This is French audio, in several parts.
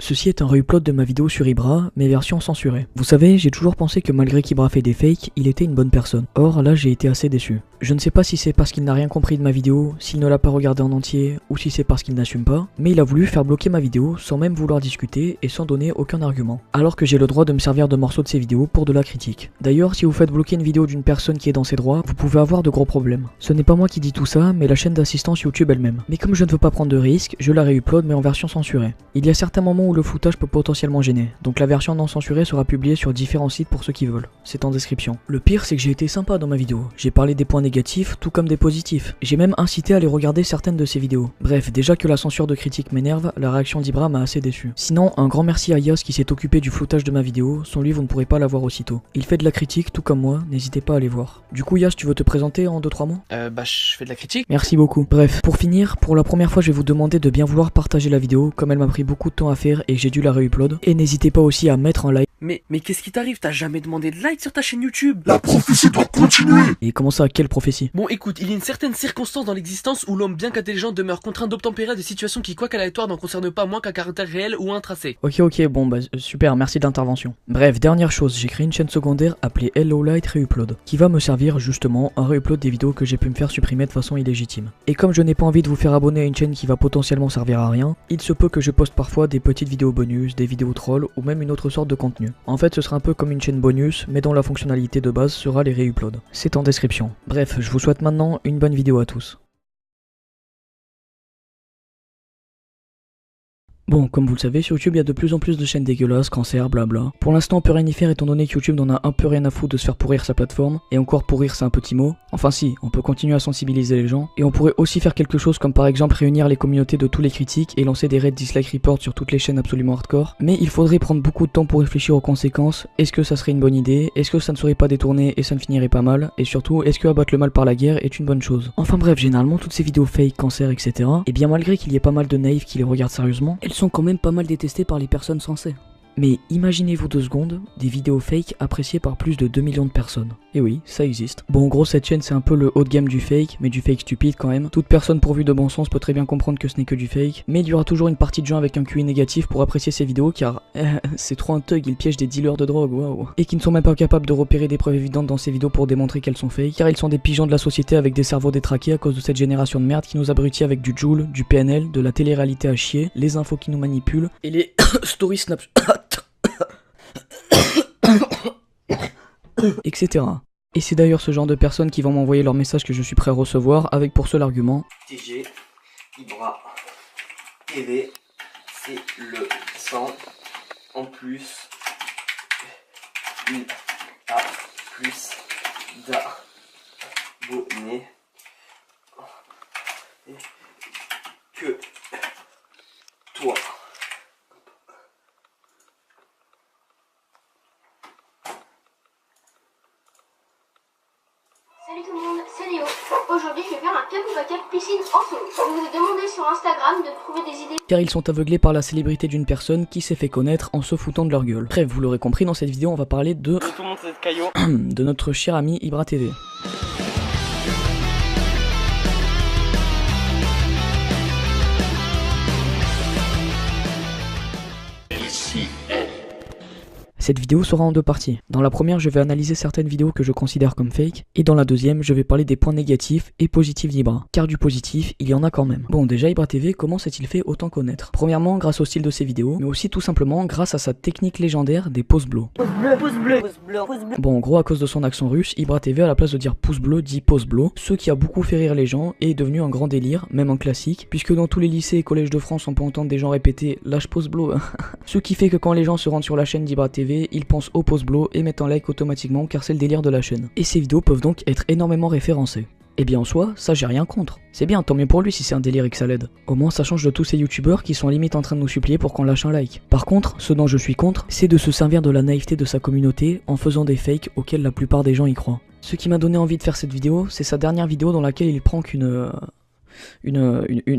Ceci est un reupload de ma vidéo sur Ibra, mais version censurée. Vous savez, j'ai toujours pensé que malgré qu'Ibra fait des fakes, il était une bonne personne. Or là j'ai été assez déçu. Je ne sais pas si c'est parce qu'il n'a rien compris de ma vidéo, s'il ne l'a pas regardé en entier, ou si c'est parce qu'il n'assume pas, mais il a voulu faire bloquer ma vidéo sans même vouloir discuter et sans donner aucun argument. Alors que j'ai le droit de me servir de morceaux de ses vidéos pour de la critique. D'ailleurs, si vous faites bloquer une vidéo d'une personne qui est dans ses droits, vous pouvez avoir de gros problèmes. Ce n'est pas moi qui dis tout ça, mais la chaîne d'assistance YouTube elle-même. Mais comme je ne veux pas prendre de risques, je la reupload mais en version censurée. Il y a certains moments où le footage peut potentiellement gêner, donc la version non censurée sera publiée sur différents sites pour ceux qui veulent. C'est en description. Le pire, c'est que j'ai été sympa dans ma vidéo. J'ai parlé des points négatifs, tout comme des positifs. J'ai même incité à aller regarder certaines de ses vidéos. Bref, déjà que la censure de critique m'énerve, la réaction d'Ibra m'a assez déçu. Sinon, un grand merci à Yas qui s'est occupé du floutage de ma vidéo, sans lui vous ne pourrez pas la voir aussitôt. Il fait de la critique tout comme moi, n'hésitez pas à aller voir. Du coup Yas, tu veux te présenter en 2-3 mots? Je fais de la critique. Merci beaucoup. Bref, pour finir, pour la première fois je vais vous demander de bien vouloir partager la vidéo, comme elle m'a pris beaucoup de temps à faire et j'ai dû la reupload. Et n'hésitez pas aussi à mettre un like. Mais qu'est-ce qui t'arrive? T'as jamais demandé de like sur ta chaîne YouTube? La prophétie doit continuer. Et comment ça, quelle prophétie? Bon écoute, il y a une certaine circonstance dans l'existence où l'homme bien qu'intelligent demeure contraint d'obtempérer à des situations qui, quoi qu'aléatoires, n'en concernent pas moins qu'un caractère réel ou un tracé. Ok, bon bah super, merci de l'intervention. Bref, dernière chose, j'ai créé une chaîne secondaire appelée Hello Light Reupload, qui va me servir justement à reupload des vidéos que j'ai pu me faire supprimer de façon illégitime. Et comme je n'ai pas envie de vous faire abonner à une chaîne qui va potentiellement servir à rien, il se peut que je poste parfois des petites vidéos bonus, des vidéos trolls ou même une autre sorte de contenu. En fait, ce sera un peu comme une chaîne bonus, mais dont la fonctionnalité de base sera les reuploads. C'est en description. Bref, je vous souhaite maintenant une bonne vidéo à tous. Bon, comme vous le savez, sur YouTube, il y a de plus en plus de chaînes dégueulasses, cancer, blabla. Pour l'instant, on peut rien y faire étant donné que YouTube n'en a un peu rien à foutre de se faire pourrir sa plateforme. Et encore pourrir, c'est un petit mot. Enfin si, on peut continuer à sensibiliser les gens. Et on pourrait aussi faire quelque chose comme par exemple réunir les communautés de tous les critiques et lancer des raids dislike report sur toutes les chaînes absolument hardcore. Mais il faudrait prendre beaucoup de temps pour réfléchir aux conséquences. Est-ce que ça serait une bonne idée? Est-ce que ça ne serait pas détourné et ça ne finirait pas mal? Et surtout, est-ce que abattre le mal par la guerre est une bonne chose? Enfin bref, généralement, toutes ces vidéos fake, cancer, etc. Et bien malgré qu'il y ait pas mal de naïfs qui les regardent sérieusement, elles sont quand même pas mal détestées par les personnes sensées. Mais imaginez-vous 2 secondes, des vidéos fake appréciées par plus de 2 millions de personnes. Et oui, ça existe. Bon, en gros, cette chaîne, c'est un peu le haut de gamme du fake, mais du fake stupide quand même. Toute personne pourvue de bon sens peut très bien comprendre que ce n'est que du fake. Mais il y aura toujours une partie de gens avec un QI négatif pour apprécier ces vidéos, car c'est trop un thug, ils piègent des dealers de drogue, waouh. Et qui ne sont même pas capables de repérer des preuves évidentes dans ces vidéos pour démontrer qu'elles sont fake, car ils sont des pigeons de la société avec des cerveaux détraqués à cause de cette génération de merde qui nous abrutit avec du Joule, du PNL, de la télé-réalité à chier, les infos qui nous manipulent, et les stories Snapchat. etc. Et c'est d'ailleurs ce genre de personnes qui vont m'envoyer leurs messages que je suis prêt à recevoir avec pour seul argument TG, Ibra, TV, c'est le sang, en plus, il a plus d'abonnés que toi. Salut tout le monde, c'est Léo. Aujourd'hui, je vais faire un cap ou pas cap piscine en solo. Je vous ai demandé sur Instagram de trouver des idées. Car ils sont aveuglés par la célébrité d'une personne qui s'est fait connaître en se foutant de leur gueule. Bref, vous l'aurez compris, dans cette vidéo, on va parler de de notre cher ami Ibra TV. Cette vidéo sera en 2 parties. Dans la première, je vais analyser certaines vidéos que je considère comme fake, et dans la deuxième, je vais parler des points négatifs et positifs d'Ibra. Car du positif, il y en a quand même. Bon, déjà, Ibra TV, comment s'est-il fait autant connaître? Premièrement, grâce au style de ses vidéos, mais aussi tout simplement grâce à sa technique légendaire des pouces bleus. Pouce bleu, pouce bleu, pouce bleu, pouce bleu. Bon, en gros, à cause de son accent russe, Ibra TV, à la place de dire pouce bleu, dit pouce bleu, ce qui a beaucoup fait rire les gens et est devenu un grand délire, même un classique, puisque dans tous les lycées et collèges de France, on peut entendre des gens répéter lâche pouce bleu. Ce qui fait que quand les gens se rendent sur la chaîne d'Ibra TV, ils pensent au pouce bleu et mettent un like automatiquement car c'est le délire de la chaîne. Et ces vidéos peuvent donc être énormément référencées. Et bien en soi, ça j'ai rien contre. C'est bien, tant mieux pour lui si c'est un délire et que ça l'aide. Au moins ça change de tous ces youtubeurs qui sont limite en train de nous supplier pour qu'on lâche un like. Par contre, ce dont je suis contre, c'est de se servir de la naïveté de sa communauté en faisant des fakes auxquels la plupart des gens y croient. Ce qui m'a donné envie de faire cette vidéo, c'est sa dernière vidéo dans laquelle il prank une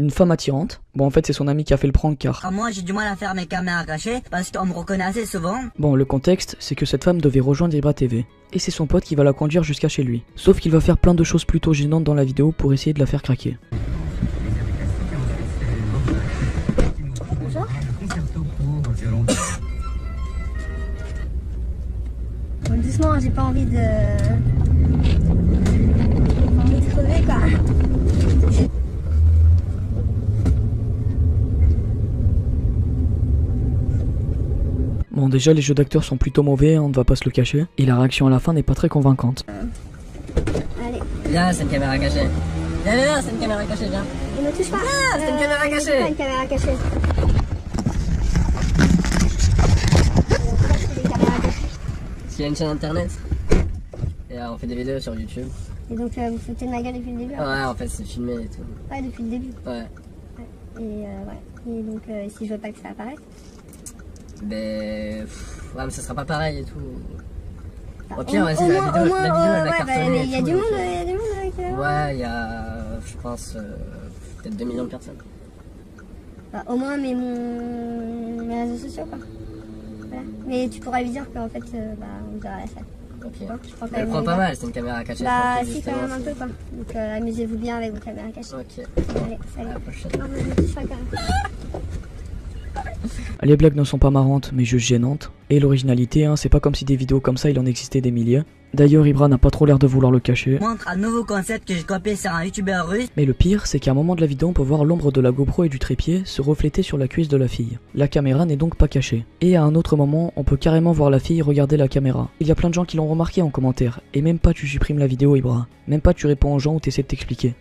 femme attirante. Bon, en fait c'est son ami qui a fait le prank car Moi j'ai du mal à faire mes caméras cachées parce qu'on me reconnaît assez souvent. bon, le contexte c'est que cette femme devait rejoindre Ibra TV et c'est son pote qui va la conduire jusqu'à chez lui. Sauf qu'il va faire plein de choses plutôt gênantes dans la vidéo pour essayer de la faire craquer. Bonjour. Bon, doucement, j'ai pas envie de... Pas envie de crever, quoi. Bon, déjà les jeux d'acteurs sont plutôt mauvais, on ne va pas se le cacher, et la réaction à la fin n'est pas très convaincante. Allez, Viens, c'est une caméra cachée. Viens, c'est une caméra cachée, viens. ne me touche pas. c'est une caméra cachée. C'est pas une caméra cachée. Il y a une chaîne internet. Et on fait des vidéos sur YouTube. Et donc, vous foutez de ma gueule depuis le début? Ouais, en fait, c'est filmé et tout. Ouais, depuis le début. Ouais. Et ouais. Et donc, si je veux pas que ça apparaisse. Ouais, mais ça sera pas pareil et tout. Au pire, Au ouais, moins, c'est la vidéo, elle va ouais, cartonner. mais et il y a tout, du donc, monde, qui va voir. Ouais, il y a, je pense, peut-être 2 millions de personnes. Bah, au moins mes réseaux sociaux, quoi. Voilà. Mais tu pourras lui dire qu'en fait, on verra la salle. Ok. Bon, je prends quand Elle même prend une pas idée. mal, c'est une caméra cachée. Bah, tranquille, si, quand justement, même un peu, quoi. Donc, amusez-vous bien avec vos caméras cachées. Ok, Allez, à salut. la prochaine. Non, mais je me touche pas, quand même. Les blagues ne sont pas marrantes, mais juste gênantes. Et l'originalité, hein, c'est pas comme si des vidéos comme ça il en existait des milliers. D'ailleurs, Ibra n'a pas trop l'air de vouloir le cacher. Montre un nouveau concept que j'ai copié sur un youtubeur russe. Mais le pire, c'est qu'à un moment de la vidéo, on peut voir l'ombre de la GoPro et du trépied se refléter sur la cuisse de la fille. La caméra n'est donc pas cachée. Et à un autre moment, on peut carrément voir la fille regarder la caméra. Il y a plein de gens qui l'ont remarqué en commentaire. Et même pas tu supprimes la vidéo, Ibra. Même pas tu réponds aux gens ou t'essaies de t'expliquer.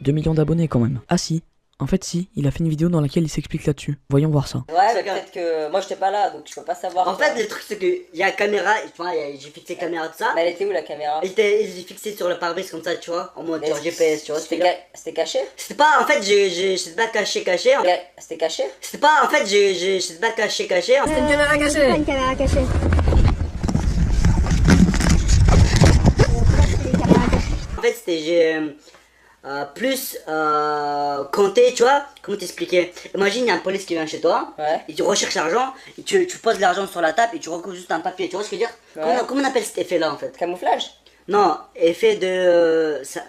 2 millions d'abonnés quand même. Ah si. En fait si, il a fait une vidéo dans laquelle il s'explique là-dessus. Voyons voir ça. Ouais, mais peut-être que moi j'étais pas là donc je peux pas savoir. En fait, le truc c'est que il y a la caméra, tu vois, j'ai fixé la caméra de ça. Mais elle était où la caméra? J'ai fixé sur le pare-brise comme ça, tu vois, en mode Mais genre GPS, tu vois. C'était caché? C'était pas, en fait, c'était pas caché. C'était caché? C'était pas, en fait, c'était pas caché. C'est une caméra C'est pas cachée. une caméra cachée. En fait, j'ai plus compté, tu vois, comment t'expliquer. Imagine, il y a un police qui vient chez toi, Ouais. et tu recherches l'argent, et tu poses l'argent sur la table, et tu recouvres juste un papier, tu vois ce que je veux dire? Ouais. Comment on appelle cet effet-là, en fait? Camouflage? Non, effet de... ça...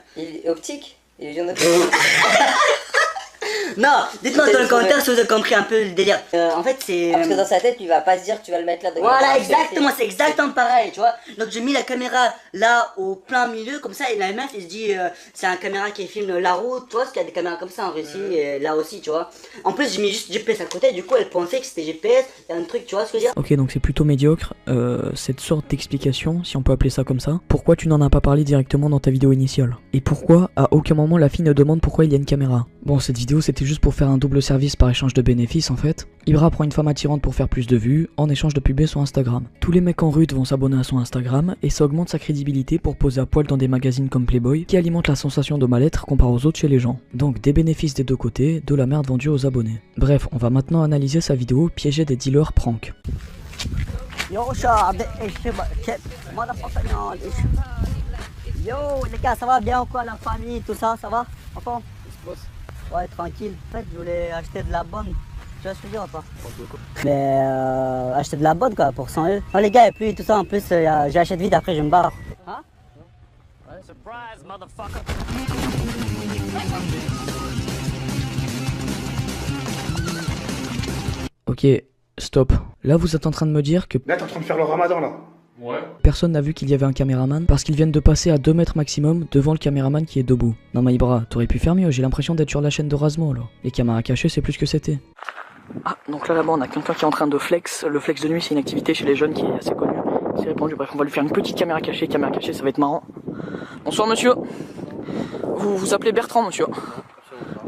Optique? Illusion d'optique? Non, dites-moi dans les commentaires si vous avez compris un peu le délire. En fait, c'est... Parce que dans sa tête, il va pas se dire que tu vas le mettre là. donc il va Voilà, faire un exactement, selfie. c'est exactement pareil, tu vois. Donc j'ai mis la caméra là au plein milieu, comme ça, et la meuf, il se dit, c'est un caméra qui filme la route, tu vois, parce qu'il y a des caméras comme ça en Russie, et là aussi, tu vois. En plus, j'ai mis juste GPS à côté, du coup, elle pensait que c'était GPS, il y a un truc, tu vois ce que je veux dire. Ok, donc c'est plutôt médiocre, cette sorte d'explication, si on peut appeler ça comme ça. Pourquoi tu n'en as pas parlé directement dans ta vidéo initiale? Et pourquoi, à aucun moment, la fille ne demande pourquoi il y a une caméra? Bon, cette vidéo, c'était juste pour faire un double service par échange de bénéfices, en fait. Ibra prend une femme attirante pour faire plus de vues, en échange de publier son Instagram. Tous les mecs en rut vont s'abonner à son Instagram, et ça augmente sa crédibilité pour poser à poil dans des magazines comme Playboy, qui alimentent la sensation de mal-être comparé aux autres chez les gens. Donc des bénéfices des deux côtés, de la merde vendue aux abonnés. Bref, on va maintenant analyser sa vidéo piéger des dealers prank. Yo, les gars, ça va bien ou quoi, la famille, tout ça, ça va? Enfin, ouais, tranquille. En fait, je voulais acheter de la bonne. Tu vois ce que je veux dire ou pas? Mais acheter de la bonne quoi, pour 100 €. Oh les gars, et puis tout ça, en plus, j'achète vite, après je me barre. Hein? Ok, stop. Là vous êtes en train de me dire que Là, t'es en train de faire le ramadan, là. personne n'a vu qu'il y avait un caméraman parce qu'ils viennent de passer à 2 mètres maximum devant le caméraman qui est debout. Non mais Ibra, t'aurais pu faire mieux, j'ai l'impression d'être sur la chaîne de Razmo là. Les caméras cachées c'est plus que c'était. Ah, donc là-bas on a quelqu'un qui est en train de flex. Le flex de nuit c'est une activité chez les jeunes qui est assez connue, qui est répandue. Bref, on va lui faire une petite caméra cachée, ça va être marrant. Bonsoir monsieur. Vous vous appelez Bertrand monsieur?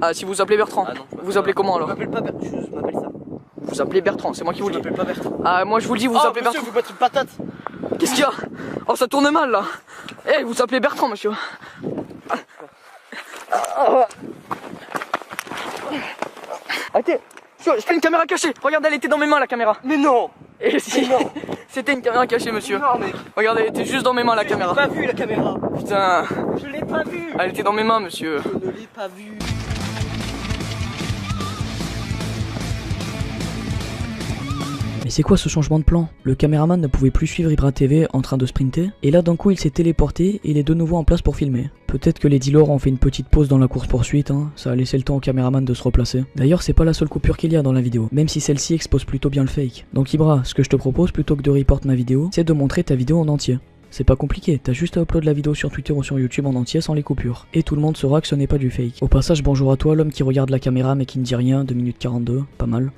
Ah si vous appelez Bertrand, vous appelez comment alors? Je m'appelle pas Bertrand, je m'appelle ça. Vous appelez Bertrand, c'est moi qui vous le dis. Je m'appelle pas Bertrand. Ah moi je vous le dis, vous appelez monsieur, Bertrand. vous battre une patate. Qu'est-ce qu'il y a? Oh ça tourne mal là. Eh vous appelez Bertrand monsieur. Arrêtez. Je fais une caméra cachée. Regardez, elle était dans mes mains la caméra. Mais non. Et si, c'était une caméra cachée monsieur. Non mec. Regardez, elle était juste dans mes mains la Je l'ai caméra. pas vu la caméra. Putain, Je l'ai pas vu. elle était dans mes mains monsieur. Je ne l'ai pas vu. Mais c'est quoi ce changement de plan? Le caméraman ne pouvait plus suivre Ibra TV en train de sprinter, et là d'un coup il s'est téléporté et il est de nouveau en place pour filmer. Peut-être que les dealers ont fait une petite pause dans la course poursuite, hein. Ça a laissé le temps au caméraman de se replacer. D'ailleurs c'est pas la seule coupure qu'il y a dans la vidéo, même si celle-ci expose plutôt bien le fake. Donc Ibra, ce que je te propose plutôt que de report ma vidéo, c'est de montrer ta vidéo en entier. C'est pas compliqué, t'as juste à upload la vidéo sur Twitter ou sur YouTube en entier sans les coupures. Et tout le monde saura que ce n'est pas du fake. Au passage, bonjour à toi, l'homme qui regarde la caméra mais qui ne dit rien, 2 minutes 42, pas mal.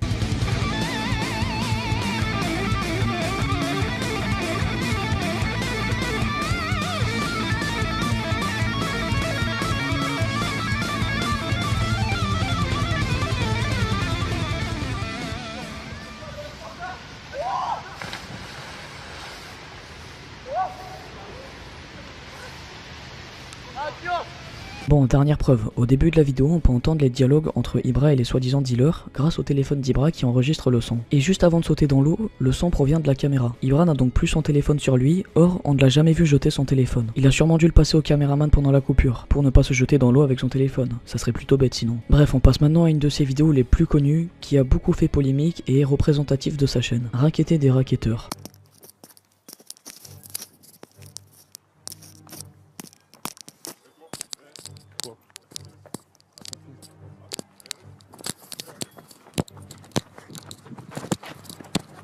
Bon, dernière preuve, au début de la vidéo on peut entendre les dialogues entre Ibra et les soi-disant dealers grâce au téléphone d'Ibra qui enregistre le son. Et juste avant de sauter dans l'eau, le son provient de la caméra. Ibra n'a donc plus son téléphone sur lui, or on ne l'a jamais vu jeter son téléphone. Il a sûrement dû le passer au caméraman pendant la coupure, pour ne pas se jeter dans l'eau avec son téléphone. Ça serait plutôt bête sinon. Bref, on passe maintenant à une de ses vidéos les plus connues, qui a beaucoup fait polémique et est représentative de sa chaîne. Raqueter des raquetteurs.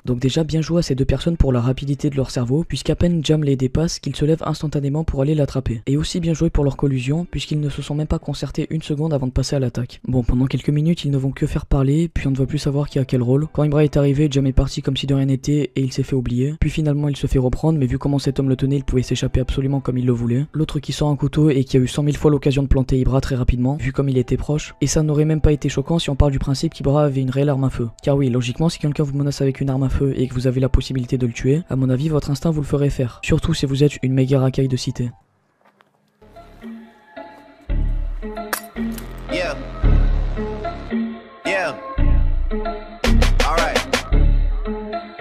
Donc déjà bien joué à ces deux personnes pour la rapidité de leur cerveau, puisqu'à peine Jam les dépasse qu'ils se lèvent instantanément pour aller l'attraper. Et aussi bien joué pour leur collusion, puisqu'ils ne se sont même pas concertés une seconde avant de passer à l'attaque. Bon, pendant quelques minutes ils ne vont que faire parler, puis on ne va plus savoir qui a quel rôle. Quand Ibra est arrivé, Jam est parti comme si de rien n'était et il s'est fait oublier. Puis finalement il se fait reprendre, mais vu comment cet homme le tenait, il pouvait s'échapper absolument comme il le voulait. L'autre qui sort un couteau et qui a eu 100 000 fois l'occasion de planter Ibra très rapidement, vu comme il était proche. Et ça n'aurait même pas été choquant si on part du principe qu'Ibra avait une réelle arme à feu. Car oui, logiquement si quelqu'un vous menace avec une arme à feu et que vous avez la possibilité de le tuer, à mon avis votre instinct vous le ferait faire, surtout si vous êtes une méga racaille de cité. Yeah. Yeah. All right.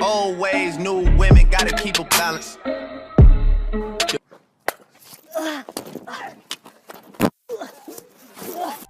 Old ways, new women, gotta keep a balance.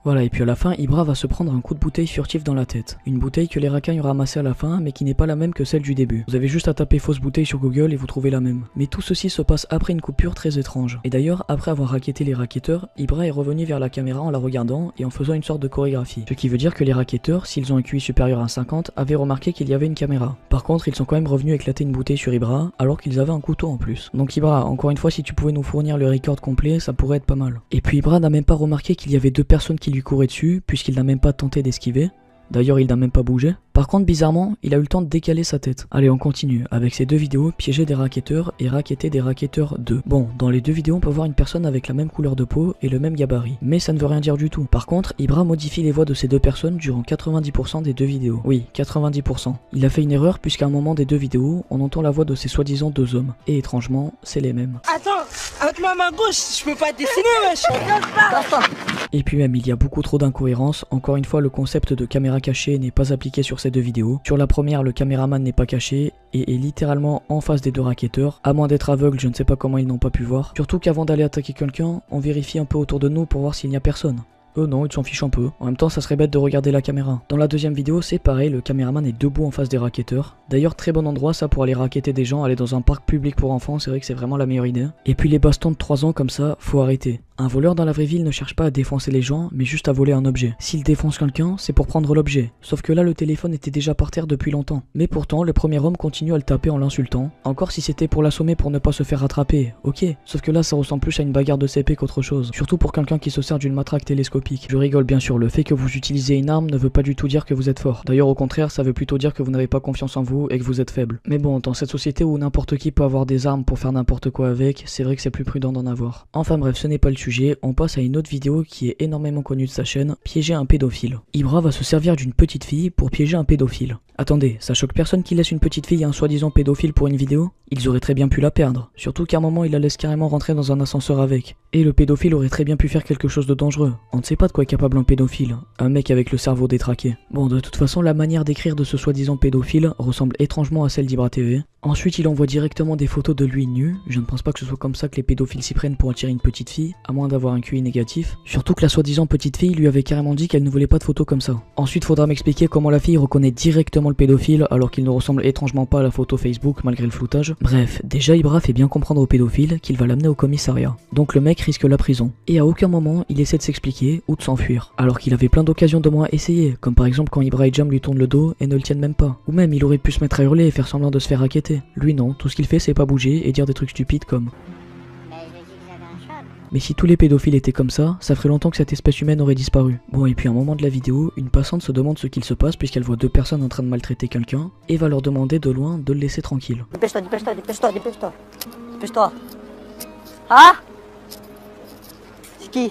Voilà, et puis à la fin, Ibra va se prendre un coup de bouteille furtif dans la tête. Une bouteille que les racailles ont ramassée à la fin, mais qui n'est pas la même que celle du début. Vous avez juste à taper fausse bouteille sur Google et vous trouvez la même. Mais tout ceci se passe après une coupure très étrange. Et d'ailleurs, après avoir raquetté les raquetteurs, Ibra est revenu vers la caméra en la regardant et en faisant une sorte de chorégraphie. Ce qui veut dire que les raquetteurs, s'ils ont un QI supérieur à 50, avaient remarqué qu'il y avait une caméra. Par contre, ils sont quand même revenus éclater une bouteille sur Ibra, alors qu'ils avaient un couteau en plus. Donc Ibra, encore une fois, si tu pouvais nous fournir le record complet, ça pourrait être pas mal. Et puis Ibra n'a même pas remarqué qu'il y avait deux personnes qui lui couraient dessus, puisqu'il n'a même pas tenté d'esquiver. D'ailleurs, il n'a même pas bougé. Par contre, bizarrement, il a eu le temps de décaler sa tête. Allez, on continue avec ces deux vidéos, piéger des raquetteurs et raqueter des raquetteurs 2. Bon, dans les deux vidéos, on peut voir une personne avec la même couleur de peau et le même gabarit. Mais ça ne veut rien dire du tout. Par contre, Ibra modifie les voix de ces deux personnes durant 90% des deux vidéos. Oui, 90%. Il a fait une erreur puisqu'à un moment des deux vidéos, on entend la voix de ces soi-disant deux hommes. Et étrangement, c'est les mêmes. Attends, avec ma main gauche, je peux pas dessiner, wesh. Et puis même, il y a beaucoup trop d'incohérences. Encore une fois, le concept de caméra cachée n'est pas appliqué sur ces deux vidéos. Sur la première, le caméraman n'est pas caché et est littéralement en face des deux raquetteurs. À moins d'être aveugle, je ne sais pas comment ils n'ont pas pu voir. Surtout qu'avant d'aller attaquer quelqu'un, on vérifie un peu autour de nous pour voir s'il n'y a personne. Eux non, ils s'en fichent un peu. En même temps, ça serait bête de regarder la caméra. Dans la deuxième vidéo, c'est pareil, le caméraman est debout en face des raquetteurs. D'ailleurs, très bon endroit ça pour aller raqueter des gens, aller dans un parc public pour enfants, c'est vrai que c'est vraiment la meilleure idée. Et puis les bastons de 3 ans comme ça, faut arrêter. Un voleur dans la vraie vie ne cherche pas à défoncer les gens, mais juste à voler un objet. S'il défonce quelqu'un, c'est pour prendre l'objet. Sauf que là, le téléphone était déjà par terre depuis longtemps. Mais pourtant, le premier homme continue à le taper en l'insultant. Encore si c'était pour l'assommer pour ne pas se faire rattraper, ok. Sauf que là, ça ressemble plus à une bagarre de CP qu'autre chose. Surtout pour quelqu'un qui se sert d'une matraque télescopique. Je rigole bien sûr, le fait que vous utilisez une arme ne veut pas du tout dire que vous êtes fort. D'ailleurs, au contraire, ça veut plutôt dire que vous n'avez pas confiance en vous et que vous êtes faible. Mais bon, dans cette société où n'importe qui peut avoir des armes pour faire n'importe quoi avec, c'est vrai que c'est plus prudent d'en avoir. Enfin bref, ce n'est pas le sujet, on passe à une autre vidéo qui est énormément connue de sa chaîne, piéger un pédophile. Ibra va se servir d'une petite fille pour piéger un pédophile. Attendez, ça choque personne qui laisse une petite fille à un soi-disant pédophile pour une vidéo? Ils auraient très bien pu la perdre, surtout qu'à un moment il la laisse carrément rentrer dans un ascenseur avec. Et le pédophile aurait très bien pu faire quelque chose de dangereux. On ne sait pas de quoi est capable un pédophile, un mec avec le cerveau détraqué. Bon, de toute façon, la manière d'écrire de ce soi-disant pédophile ressemble étrangement à celle d'Ibra TV. Ensuite, il envoie directement des photos de lui nu. Je ne pense pas que ce soit comme ça que les pédophiles s'y prennent pour attirer une petite fille, à moins d'avoir un QI négatif. Surtout que la soi-disant petite fille lui avait carrément dit qu'elle ne voulait pas de photos comme ça. Ensuite, faudra m'expliquer comment la fille reconnaît directement le pédophile alors qu'il ne ressemble étrangement pas à la photo Facebook malgré le floutage. Bref, déjà Ibra fait bien comprendre au pédophile qu'il va l'amener au commissariat. Donc le mec risque la prison. Et à aucun moment, il essaie de s'expliquer ou de s'enfuir. Alors qu'il avait plein d'occasions de moins essayer, comme par exemple quand Ibra et Jam lui tournent le dos et ne le tiennent même pas. Ou même il aurait pu se mettre à hurler et faire semblant de se faire raqueter. Lui non, tout ce qu'il fait c'est pas bouger et dire des trucs stupides comme... Mais si tous les pédophiles étaient comme ça ferait longtemps que cette espèce humaine aurait disparu. Bon, et puis à un moment de la vidéo, une passante se demande ce qu'il se passe puisqu'elle voit deux personnes en train de maltraiter quelqu'un et va leur demander de loin de le laisser tranquille. Dépêche-toi, dépêche-toi, dépêche-toi, dépêche-toi. Dépêche-toi. Ah? C'est qui?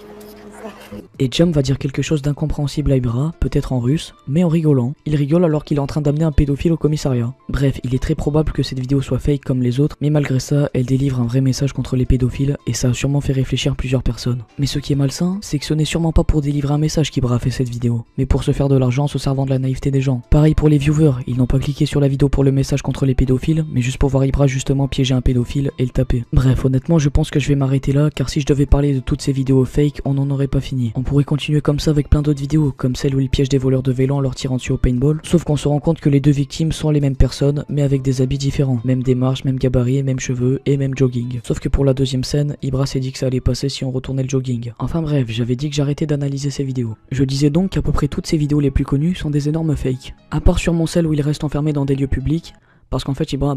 Et Jam va dire quelque chose d'incompréhensible à Ibra, peut-être en russe, mais en rigolant. Il rigole alors qu'il est en train d'amener un pédophile au commissariat. Bref, il est très probable que cette vidéo soit fake comme les autres, mais malgré ça, elle délivre un vrai message contre les pédophiles et ça a sûrement fait réfléchir plusieurs personnes. Mais ce qui est malsain, c'est que ce n'est sûrement pas pour délivrer un message qu'Ibra a fait cette vidéo, mais pour se faire de l'argent en se servant de la naïveté des gens. Pareil pour les viewers, ils n'ont pas cliqué sur la vidéo pour le message contre les pédophiles, mais juste pour voir Ibra justement piéger un pédophile et le taper. Bref, honnêtement, je pense que je vais m'arrêter là, car si je devais parler de toutes ces vidéos fake, on n'en aurait pas fini. On pourrait continuer comme ça avec plein d'autres vidéos, comme celle où il piège des voleurs de vélo en leur tirant dessus au paintball, sauf qu'on se rend compte que les deux victimes sont les mêmes personnes, mais avec des habits différents, même démarche, même gabarit, même cheveux et même jogging. Sauf que pour la deuxième scène, Ibra s'est dit que ça allait passer si on retournait le jogging. Enfin bref, j'avais dit que j'arrêtais d'analyser ces vidéos. Je disais donc qu'à peu près toutes ces vidéos les plus connues sont des énormes fakes. À part sûrement celle où il reste enfermé dans des lieux publics, parce qu'en fait Ibra,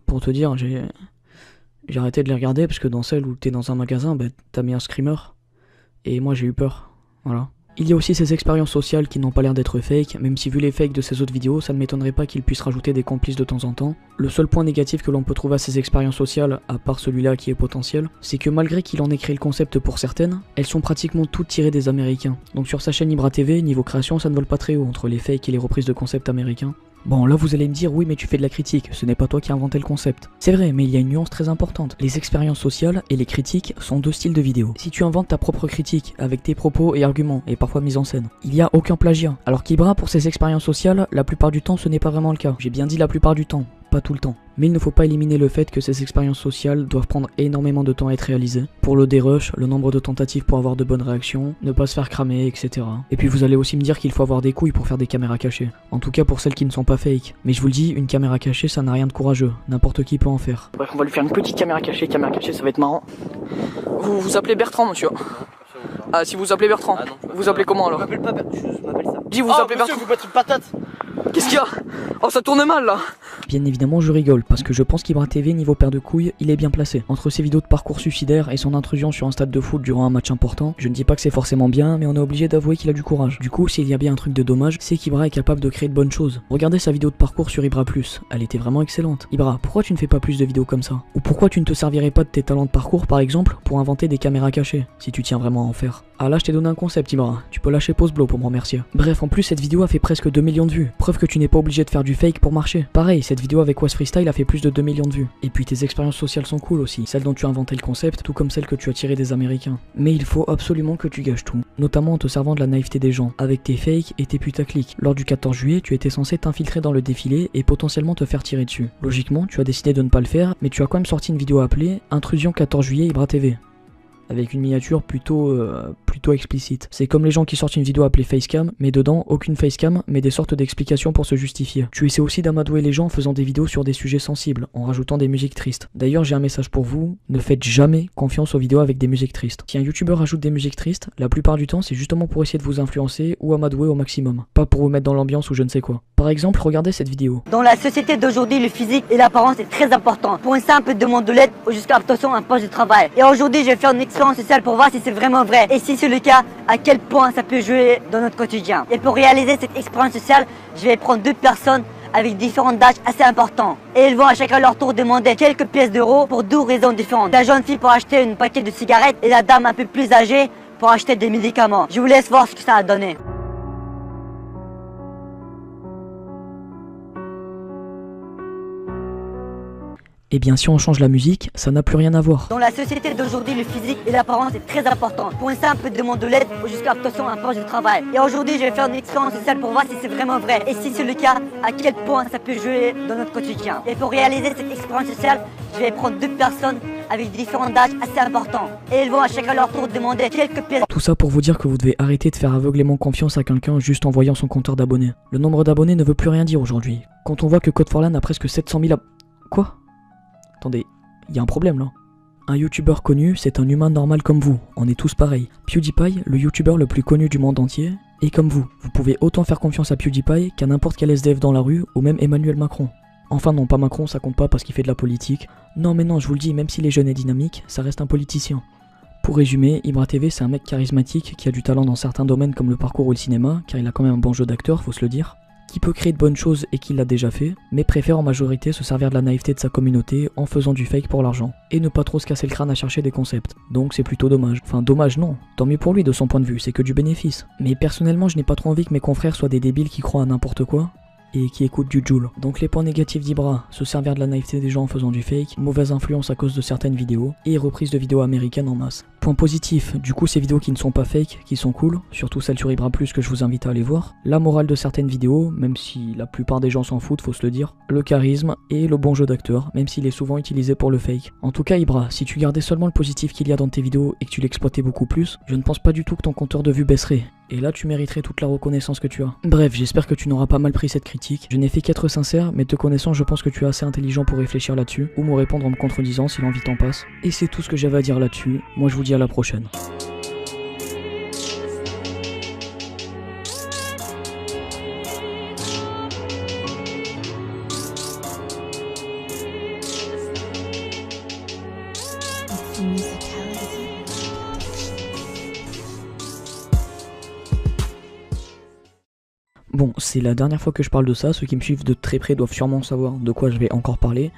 pour te dire, j'ai arrêté de les regarder parce que dans celle où t'es dans un magasin, t'as mis un screamer, et moi j'ai eu peur. Voilà. Il y a aussi ces expériences sociales qui n'ont pas l'air d'être fake, même si vu les fakes de ces autres vidéos, ça ne m'étonnerait pas qu'il puisse rajouter des complices de temps en temps. Le seul point négatif que l'on peut trouver à ces expériences sociales, à part celui-là qui est potentiel, c'est que malgré qu'il en ait créé le concept pour certaines, elles sont pratiquement toutes tirées des Américains. Donc sur sa chaîne Ibra TV, niveau création, ça ne vole pas très haut entre les fakes et les reprises de concepts américains. Bon, là vous allez me dire, oui mais tu fais de la critique, ce n'est pas toi qui as inventé le concept. C'est vrai, mais il y a une nuance très importante. Les expériences sociales et les critiques sont deux styles de vidéos. Si tu inventes ta propre critique, avec tes propos et arguments, et parfois mise en scène, il n'y a aucun plagiat. Alors qu'Ibra, pour ses expériences sociales, la plupart du temps ce n'est pas vraiment le cas. J'ai bien dit la plupart du temps, pas tout le temps. Mais il ne faut pas éliminer le fait que ces expériences sociales doivent prendre énormément de temps à être réalisées. Pour le dérush, le nombre de tentatives pour avoir de bonnes réactions, ne pas se faire cramer, etc. Et puis vous allez aussi me dire qu'il faut avoir des couilles pour faire des caméras cachées. En tout cas pour celles qui ne sont pas fake. Mais je vous le dis, une caméra cachée ça n'a rien de courageux. N'importe qui peut en faire. Bref, on va lui faire une petite caméra cachée ça va être marrant. Vous vous appelez Bertrand, monsieur? Ah, si vous appelez Bertrand, vous appelez comment alors? Je m'appelle pas Bertrand, je m'appelle ça. Dis, vous appelez monsieur, Bertrand. vous battez une patate. Qu'est-ce qu'il y a? Oh, ça tourne mal là. Bien évidemment je rigole, parce que je pense qu'Ibra TV niveau paire de couilles, il est bien placé. Entre ses vidéos de parcours suicidaire et son intrusion sur un stade de foot durant un match important, je ne dis pas que c'est forcément bien, mais on est obligé d'avouer qu'il a du courage. Du coup, s'il y a bien un truc de dommage, c'est qu'Ibra est capable de créer de bonnes choses. Regardez sa vidéo de parcours sur Ibra+, elle était vraiment excellente. Ibra, pourquoi tu ne fais pas plus de vidéos comme ça? Ou pourquoi tu ne te servirais pas de tes talents de parcours par exemple pour inventer des caméras cachées, si tu tiens vraiment à en faire? Ah là je t'ai donné un concept Ibra, tu peux lâcher pause blow pour me remercier. Bref, en plus cette vidéo a fait presque 2 millions de vues, preuve que tu n'es pas obligé de faire du fake pour marcher. Pareil, cette vidéo avec Was Freestyle a fait plus de 2 millions de vues. Et puis tes expériences sociales sont cool aussi, celles dont tu as inventé le concept, tout comme celles que tu as tirées des Américains. Mais il faut absolument que tu gâches tout, notamment en te servant de la naïveté des gens, avec tes fakes et tes putaclics. Lors du 14 juillet, tu étais censé t'infiltrer dans le défilé et potentiellement te faire tirer dessus. Logiquement, tu as décidé de ne pas le faire, mais tu as quand même sorti une vidéo appelée Intrusion 14 juillet Ibra TV. Avec une miniature plutôt explicite. C'est comme les gens qui sortent une vidéo appelée Facecam, mais dedans aucune Facecam, mais des sortes d'explications pour se justifier. Tu essaies aussi d'amadouer les gens en faisant des vidéos sur des sujets sensibles, en rajoutant des musiques tristes. D'ailleurs j'ai un message pour vous, ne faites jamais confiance aux vidéos avec des musiques tristes. Si un youtubeur rajoute des musiques tristes, la plupart du temps c'est justement pour essayer de vous influencer ou amadouer au maximum, pas pour vous mettre dans l'ambiance ou je ne sais quoi. Par exemple, regardez cette vidéo. Dans la société d'aujourd'hui, le physique et l'apparence est très important. Pour une simple demande de l'aide ou jusqu'à obtention un poste de travail. Et aujourd'hui, je vais faire une expérience sociale pour voir si c'est vraiment vrai. Et si c'est le cas, à quel point ça peut jouer dans notre quotidien. Et pour réaliser cette expérience sociale, je vais prendre deux personnes avec différentes âges assez importants. Et ils vont à chacun leur tour demander quelques pièces d'euros pour 12 raisons différentes. La jeune fille pour acheter une paquet de cigarettes et la dame un peu plus âgée pour acheter des médicaments. Je vous laisse voir ce que ça a donné. Eh bien si on change la musique, ça n'a plus rien à voir. Dans la société d'aujourd'hui, le physique et l'apparence est très important. Pour une simple demande de l'aide ou jusqu'à obtenir un poste de travail. Et aujourd'hui, je vais faire une expérience sociale pour voir si c'est vraiment vrai. Et si c'est le cas, à quel point ça peut jouer dans notre quotidien. Et pour réaliser cette expérience sociale, je vais prendre 2 personnes avec des différents âges assez importants. Et ils vont à chacun leur tour demander quelques pièces. Tout ça pour vous dire que vous devez arrêter de faire aveuglément confiance à quelqu'un juste en voyant son compteur d'abonnés. Le nombre d'abonnés ne veut plus rien dire aujourd'hui. Quand on voit que Code4Lan a presque 700 000 Quoi? Attendez, il y a un problème là. Un youtubeur connu, c'est un humain normal comme vous, on est tous pareils. PewDiePie, le youtubeur le plus connu du monde entier, est comme vous. Vous pouvez autant faire confiance à PewDiePie qu'à n'importe quel SDF dans la rue ou même Emmanuel Macron. Enfin non, pas Macron, ça compte pas parce qu'il fait de la politique. Non mais non, je vous le dis, même s'il est jeune et dynamique, ça reste un politicien. Pour résumer, Ibra TV c'est un mec charismatique qui a du talent dans certains domaines comme le parcours ou le cinéma, car il a quand même un bon jeu d'acteur, faut se le dire, qui peut créer de bonnes choses et qui l'a déjà fait, mais préfère en majorité se servir de la naïveté de sa communauté en faisant du fake pour l'argent, et ne pas trop se casser le crâne à chercher des concepts. Donc c'est plutôt dommage. Enfin dommage non, tant mieux pour lui de son point de vue, c'est que du bénéfice. Mais personnellement je n'ai pas trop envie que mes confrères soient des débiles qui croient à n'importe quoi, et qui écoutent du Joule. Donc les points négatifs d'Ibra, se servir de la naïveté des gens en faisant du fake, mauvaise influence à cause de certaines vidéos, et reprise de vidéos américaines en masse. Point positif, du coup ces vidéos qui ne sont pas fake, qui sont cool, surtout celles sur Ibra Plus que je vous invite à aller voir, la morale de certaines vidéos, même si la plupart des gens s'en foutent, faut se le dire, le charisme et le bon jeu d'acteur, même s'il est souvent utilisé pour le fake. En tout cas Ibra, si tu gardais seulement le positif qu'il y a dans tes vidéos et que tu l'exploitais beaucoup plus, je ne pense pas du tout que ton compteur de vues baisserait. Et là tu mériterais toute la reconnaissance que tu as. Bref, j'espère que tu n'auras pas mal pris cette critique. Je n'ai fait qu'être sincère, mais te connaissant je pense que tu es assez intelligent pour réfléchir là-dessus, ou me répondre en me contredisant si l'envie t'en passe. Et c'est tout ce que j'avais à dire là-dessus, moi je vous dis à la prochaine. Bon, c'est la dernière fois que je parle de ça, ceux qui me suivent de très près doivent sûrement savoir de quoi je vais encore parler.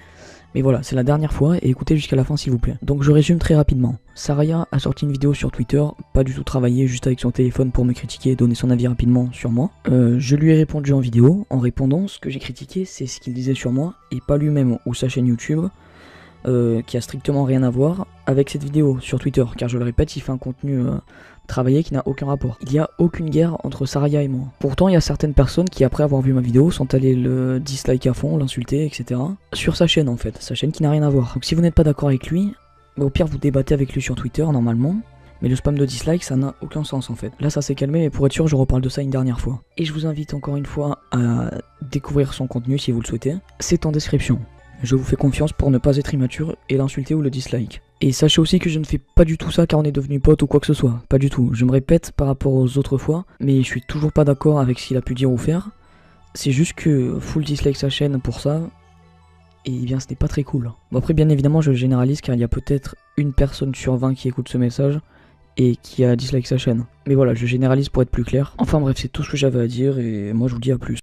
Mais voilà, c'est la dernière fois et écoutez jusqu'à la fin s'il vous plaît. Donc je résume très rapidement. Saraya a sorti une vidéo sur Twitter, pas du tout travaillée, juste avec son téléphone pour me critiquer et donner son avis rapidement sur moi. Je lui ai répondu en vidéo, en répondant, ce que j'ai critiqué c'est ce qu'il disait sur moi, et pas lui-même ou sa chaîne YouTube, qui a strictement rien à voir avec cette vidéo sur Twitter, car je le répète, il fait un contenu travaillé qui n'a aucun rapport. Il n'y a aucune guerre entre Saraya et moi. Pourtant, il y a certaines personnes qui, après avoir vu ma vidéo, sont allées le dislike à fond, l'insulter, etc. Sur sa chaîne en fait, sa chaîne qui n'a rien à voir. Donc si vous n'êtes pas d'accord avec lui, bah, au pire vous débattez avec lui sur Twitter normalement. Mais le spam de dislike, ça n'a aucun sens en fait. Là ça s'est calmé, mais pour être sûr, je reparle de ça une dernière fois. Et je vous invite encore une fois à découvrir son contenu si vous le souhaitez. C'est en description. Je vous fais confiance pour ne pas être immature et l'insulter ou le dislike. Et sachez aussi que je ne fais pas du tout ça car on est devenu potes ou quoi que ce soit. Pas du tout. Je me répète par rapport aux autres fois, mais je suis toujours pas d'accord avec ce qu'il a pu dire ou faire. C'est juste que full dislike sa chaîne pour ça, et bien ce n'est pas très cool. Bon après bien évidemment je généralise car il y a peut-être une personne sur 20 qui écoute ce message et qui a dislike sa chaîne. Mais voilà, je généralise pour être plus clair. Enfin bref, c'est tout ce que j'avais à dire et moi je vous dis à plus.